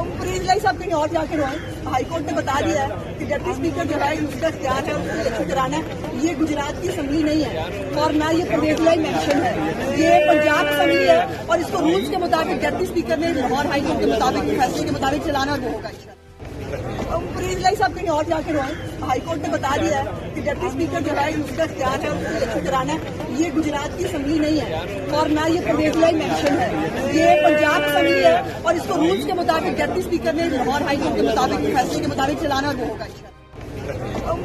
Praise साहब कहीं और जाके रोएं। हाईकोर्ट ने बता दिया है कि डिप्टी स्पीकर जो है उसका इख्तियार है उसको इलेक्शन कराना है। ये गुजरात की असेंबली नहीं है और ना ये परवेज लाई मेंशन है, ये पंजाब असेंबली है और इसको रूल्स के मुताबिक डिप्टी स्पीकर ने लाहौर हाईकोर्ट के मुताबिक फैसले के मुताबिक चलाना और वो होगा। प्रेज साहब कहीं और जाके रोएं। हाईकोर्ट ने बता दिया है कि डिप्टी स्पीकर जो है उसका इख्तियार है उसको इलेक्शन कराना है। ये गुजरात की असेंबली नहीं है और ना ये परवेज लाई मेंशन है, ये पंजाब असेंबली है और इसको रूल्स के मुताबिक डिप्टी स्पीकर ने लाहौर हाईकोर्ट के मुताबिक फैसले के मुताबिक चलाना और वो होगा।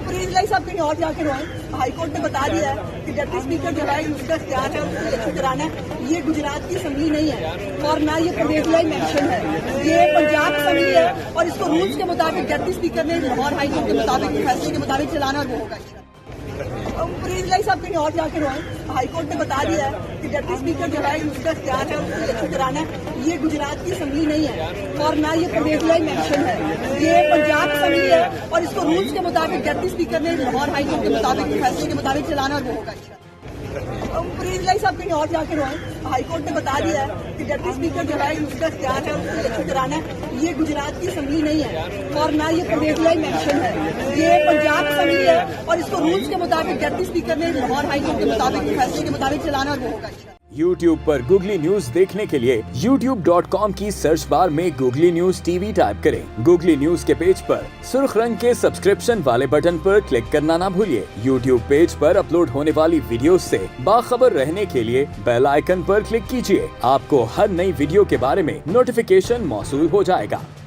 प्रेज साहब कहीं और जाके रोएं। हाईकोर्ट ने बता दिया है कि डिप्टी स्पीकर जो है उसका इख्तियार है उसको इलेक्शन कराना है। ये गुजरात की असेंबली नहीं है और ना ये परवेज लाई मेंशन है, ये पंजाब असेंबली है और इसको रूल्स के मुताबिक डिप्टी स्पीकर ने लाहौर हाईकोर्ट के मुताबिक फैसले के मुताबिक चलाना और वो होगा। प्रेज साहब कहीं और जाके रोएं। हाईकोर्ट ने बता दिया है कि डिप्टी स्पीकर जो है उसका इख्तियार है उसको इलेक्शन कराना है। ये गुजरात की असेंबली नहीं है और ना ये परवेज लाई मेंशन है, ये पंजाब असेंबली है और इसको रूल्स के मुताबिक डिप्टी स्पीकर ने लाहौर हाईकोर्ट के मुताबिक फैसले के मुताबिक चलाना और वो होगा। प्रेज साहब कहीं और जाके रोएं। हाईकोर्ट ने बता दिया है कि डिप्टी स्पीकर जो है उसका इख्तियार है उसको इलेक्शन कराना है। ये गुजरात की असेंबली नहीं है और ना ये परवेज लाई मेंशन है, ये पंजाब असेंबली है और इसको रूल्स के मुताबिक डिप्टी स्पीकर ने लाहौर हाईकोर्ट के मुताबिक फैसले के मुताबिक चलाना और वो होगा। YouTube पर गूगली न्यूज देखने के लिए youtube.com की सर्च बार में गूगली न्यूज टीवी टाइप करें। गूगली न्यूज के पेज पर सुर्ख रंग के सब्सक्रिप्शन वाले बटन पर क्लिक करना ना भूलिए। YouTube पेज पर अपलोड होने वाली वीडियो से बाखबर रहने के लिए बेल आइकन पर क्लिक कीजिए। आपको हर नई वीडियो के बारे में नोटिफिकेशन मौसूल हो जाएगा।